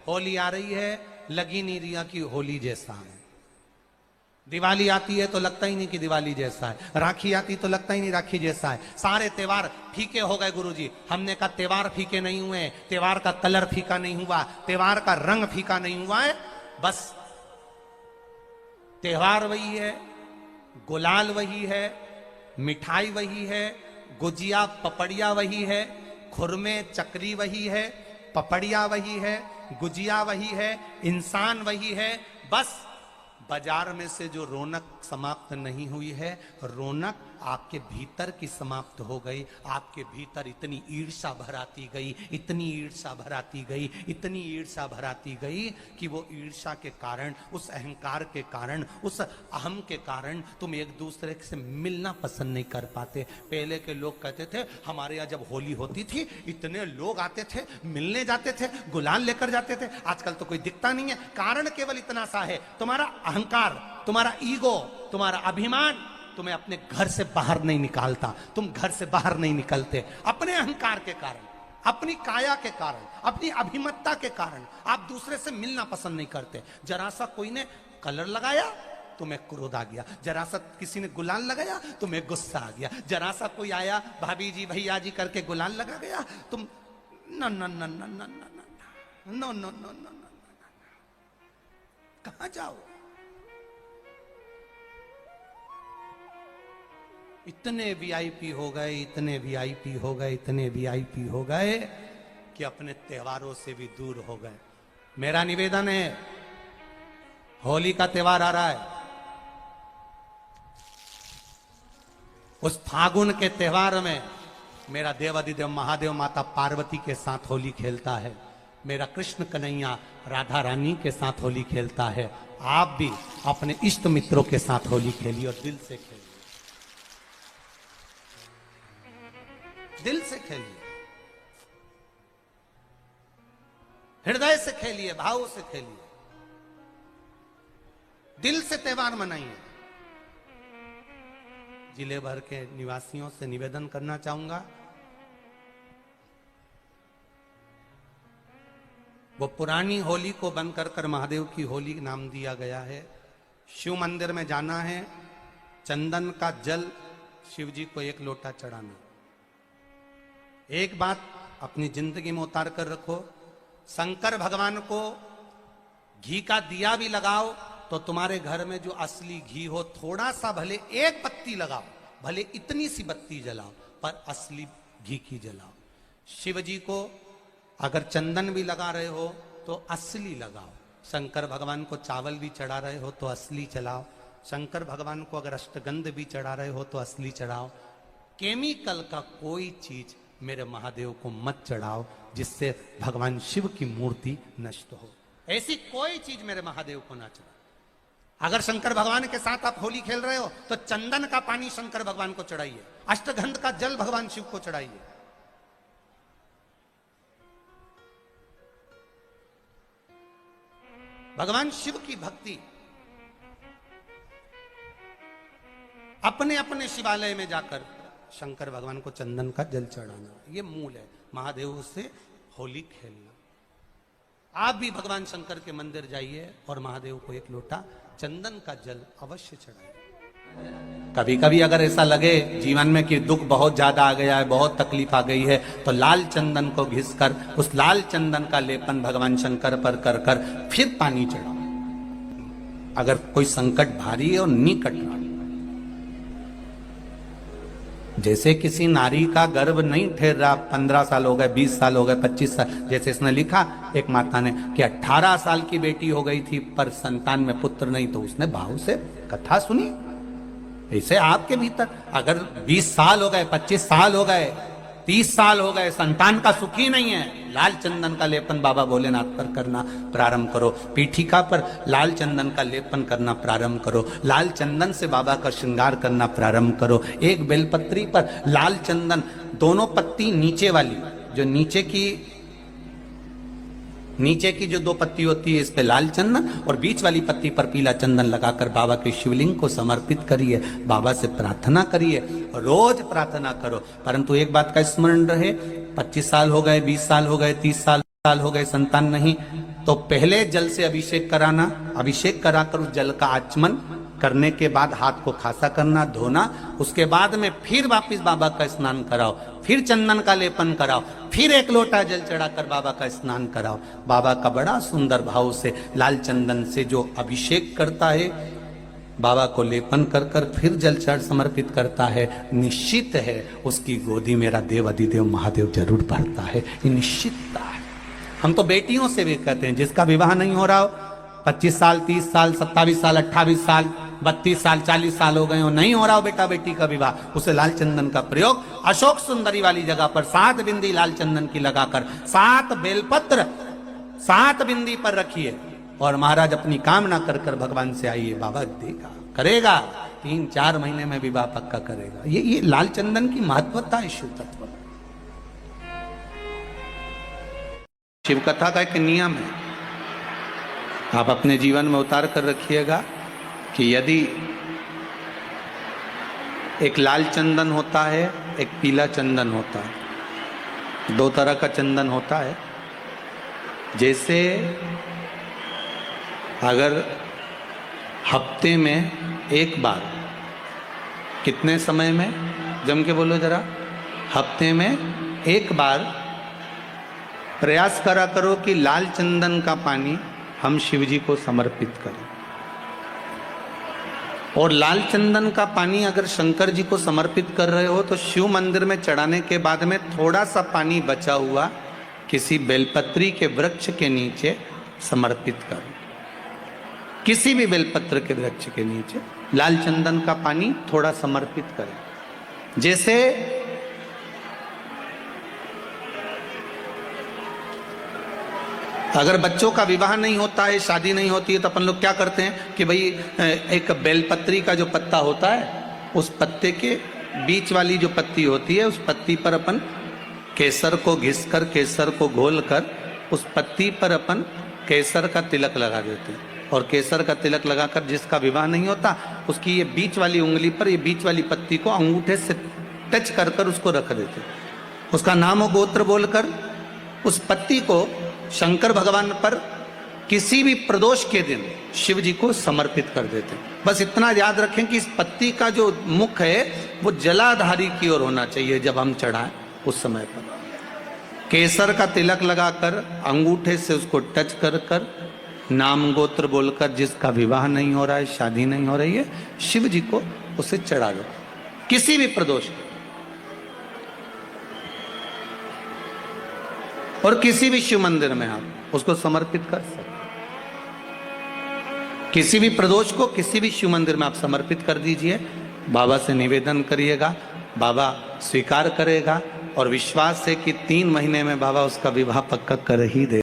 होली आ रही है, लगी नहीं रिया की होली जैसा है। दिवाली आती है तो लगता ही नहीं कि दिवाली जैसा है। राखी आती तो लगता ही नहीं राखी जैसा है। सारे त्योहार फीके हो गए गुरुजी। हमने कहा त्योहार फीके नहीं हुए, त्योहार का कलर फीका नहीं हुआ, त्योहार का रंग फीका नहीं हुआ है। बस त्योहार वही है, गुलाल वही है, मिठाई वही है, गुजिया पपड़िया वही है, खुरमे चकरी वही है, पपड़िया वही है, गुजिया वही है, इंसान वही है। बस बाजार में से जो रौनक समाप्त नहीं हुई है, रौनक आपके भीतर की समाप्त हो गई। आपके भीतर इतनी ईर्ष्या भराती गई, इतनी ईर्ष्या भराती गई, इतनी ईर्ष्या भराती गई कि वो ईर्ष्या के कारण, उस अहंकार के कारण, उस अहम के कारण तुम एक दूसरे से मिलना पसंद नहीं कर पाते। पहले के लोग कहते थे हमारे यहाँ जब होली होती थी इतने लोग आते थे, मिलने जाते थे, गुलाल लेकर जाते थे। आजकल तो कोई दिखता नहीं है। कारण केवल इतना सा है, तुम्हारा अहंकार, तुम्हारा ईगो, तुम्हारा अभिमान तुम्हें अपने घर से बाहर नहीं निकालता। तुम घर से बाहर नहीं निकलते अपने अहंकार के कारण, अपनी काया के कारण, अपनी अभिमतता के कारण। आप दूसरे से मिलना पसंद नहीं करते। जरा सा कोई ने कलर लगाया तुम्हें क्रोध आ गया, जरा सा किसी ने गुलाल लगाया तुम्हें गुस्सा आ गया, जरा सा कोई आया भाभी जी भैया जी करके गुलाल लगा गया, तुम न न न न न न न न न कहां जाओ। इतने वीआईपी हो गए, इतने वीआईपी हो गए, इतने वीआईपी हो गए कि अपने त्योहारों से भी दूर हो गए। मेरा निवेदन है, होली का त्योहार आ रहा है, उस फागुन के त्योहार में मेरा देवाधिदेव महादेव माता पार्वती के साथ होली खेलता है, मेरा कृष्ण कन्हैया राधा रानी के साथ होली खेलता है। आप भी अपने इष्ट मित्रों के साथ होली खेलिए और दिल से खेलिए, दिल से खेलिए, हृदय से खेलिए, भाव से खेलिए, दिल से त्योहार मनाइए। जिले भर के निवासियों से निवेदन करना चाहूंगा, वो पुरानी होली को बंद कर महादेव की होली नाम दिया गया है। शिव मंदिर में जाना है, चंदन का जल शिव जी को एक लोटा चढ़ाना। एक बात अपनी जिंदगी में उतार कर रखो, शंकर भगवान को घी का दिया भी लगाओ तो तुम्हारे घर में जो असली घी हो, थोड़ा सा भले एक बत्ती लगाओ, भले इतनी सी बत्ती जलाओ, पर असली घी की जलाओ। शिव जी को अगर चंदन भी लगा रहे हो तो असली लगाओ। शंकर भगवान को चावल भी चढ़ा रहे हो तो असली चलाओ। शंकर भगवान को अगर अष्टगंध भी चढ़ा रहे हो तो असली चढ़ाओ। केमिकल का कोई चीज मेरे महादेव को मत चढ़ाओ जिससे भगवान शिव की मूर्ति नष्ट हो। ऐसी कोई चीज मेरे महादेव को ना चढ़ाओ। अगर शंकर भगवान के साथ आप होली खेल रहे हो तो चंदन का पानी शंकर भगवान को चढ़ाइए, अष्टगंध का जल भगवान शिव को चढ़ाइए। भगवान शिव की भक्ति अपने अपने शिवालय में जाकर शंकर भगवान को चंदन का जल चढ़ाना, ये मूल है महादेव से होली खेलना। आप भी भगवान शंकर के मंदिर जाइए और महादेव को एक लोटा चंदन का जल अवश्य चढ़ाइए। कभी कभी अगर ऐसा लगे जीवन में कि दुख बहुत ज्यादा आ गया है, बहुत तकलीफ आ गई है, तो लाल चंदन को घिसकर उस लाल चंदन का लेपन भगवान शंकर पर कर कर फिर पानी चढ़ाओ। अगर कोई संकट भारी है और निकट वाली, जैसे किसी नारी का गर्भ नहीं ठहर रहा, 15 साल हो गए, 20 साल हो गए, 25 साल, जैसे इसने लिखा एक माता ने कि 18 साल की बेटी हो गई थी पर संतान में पुत्र नहीं, तो उसने भाव से कथा सुनी। ऐसे आपके भीतर अगर 20 साल हो गए, 25 साल हो गए, 30 साल हो गए, संतान का सुख ही नहीं है, लाल चंदन का लेपन बाबा भोलेनाथ पर करना प्रारंभ करो। पीठिका पर लाल चंदन का लेपन करना प्रारंभ करो। लाल चंदन से बाबा का श्रृंगार करना प्रारंभ करो। एक बेलपत्री पर लाल चंदन, दोनों पत्ती नीचे वाली, जो नीचे की जो 2 पत्ती होती है इस पे लाल चंदन, और बीच वाली पत्ती पर पीला चंदन लगाकर बाबा के शिवलिंग को समर्पित करिए, बाबा से प्रार्थना करिए, रोज प्रार्थना करो। परंतु एक बात का स्मरण रहे, 25 साल हो गए, 20 साल हो गए, 30 साल हो गए, संतान नहीं, तो पहले जल से अभिषेक कराना, अभिषेक कराकर उस जल का आचमन करने के बाद हाथ को खासा करना, धोना, उसके बाद में फिर वापिस बाबा का स्नान कराओ, फिर चंदन का लेपन कराओ, फिर एक लोटा जल चढ़ाकर बाबा का स्नान कराओ। बाबा का बड़ा सुंदर भाव से लाल चंदन से जो अभिषेक करता है, बाबा को लेपन कर कर फिर जल चढ़ समर्पित करता है, निश्चित है उसकी गोदी मेरा देव अधिदेव महादेव जरूर भरता है। ये निश्चितता है। हम तो बेटियों से भी कहते हैं, जिसका विवाह नहीं हो रहा हो, 25 साल 30 साल 27 साल 28 साल 32 साल 40 साल हो गए हो, नहीं हो रहा हो बेटा बेटी का विवाह, उसे लाल चंदन का प्रयोग अशोक सुंदरी वाली जगह पर 7 बिंदी लाल चंदन की लगाकर 7 बेलपत्र 7 बिंदी पर रखिए और महाराज अपनी कामना कर कर भगवान से आइए, बाबा देगा, करेगा, 3-4 महीने में विवाह पक्का करेगा। ये लाल चंदन की महत्वता है शिव तत्व। शिव कथा का एक नियम है, आप अपने जीवन में उतार कर रखिएगा कि यदि एक लाल चंदन होता है, एक पीला चंदन होता है, 2 तरह का चंदन होता है। जैसे अगर हफ्ते में एक बार, कितने समय में, जम के बोलो जरा, हफ्ते में एक बार प्रयास करा करो कि लाल चंदन का पानी हम शिव जी को समर्पित करें। और लाल चंदन का पानी अगर शंकर जी को समर्पित कर रहे हो तो शिव मंदिर में चढ़ाने के बाद में थोड़ा सा पानी बचा हुआ किसी बेलपत्री के वृक्ष के नीचे समर्पित करो। किसी भी बेलपत्र के वृक्ष के नीचे लाल चंदन का पानी थोड़ा समर्पित करें। जैसे अगर बच्चों का विवाह नहीं होता है, शादी नहीं होती है, तो अपन लोग क्या करते हैं कि भाई एक बेलपत्री का जो पत्ता होता है, उस पत्ते के बीच वाली जो पत्ती होती है, उस पत्ती पर अपन केसर को घिसकर, केसर को घोलकर उस पत्ती पर अपन केसर का तिलक लगा देते हैं। और केसर का तिलक लगाकर जिसका विवाह नहीं होता, उसकी ये बीच वाली उंगली पर, ये बीच वाली पत्ती को अंगूठे से टच कर कर उसको रख देते। उसका नाम और गोत्र बोलकर उस पत्ती को शंकर भगवान पर किसी भी प्रदोष के दिन शिव जी को समर्पित कर देते हैं। बस इतना याद रखें कि इस पत्ती का जो मुख है वो जलाधारी की ओर होना चाहिए। जब हम चढ़ाएं उस समय पर केसर का तिलक लगाकर अंगूठे से उसको टच कर कर नाम गोत्र बोलकर, जिसका विवाह नहीं हो रहा है, शादी नहीं हो रही है, शिव जी को उसे चढ़ा दो किसी भी प्रदोष। और किसी भी शिव मंदिर में आप उसको समर्पित कर सकते। किसी भी प्रदोष को किसी भी शिव मंदिर में आप समर्पित कर दीजिए। बाबा से निवेदन करिएगा, बाबा स्वीकार करेगा और विश्वास है कि 3 महीने में बाबा उसका विवाह पक्का कर ही दे।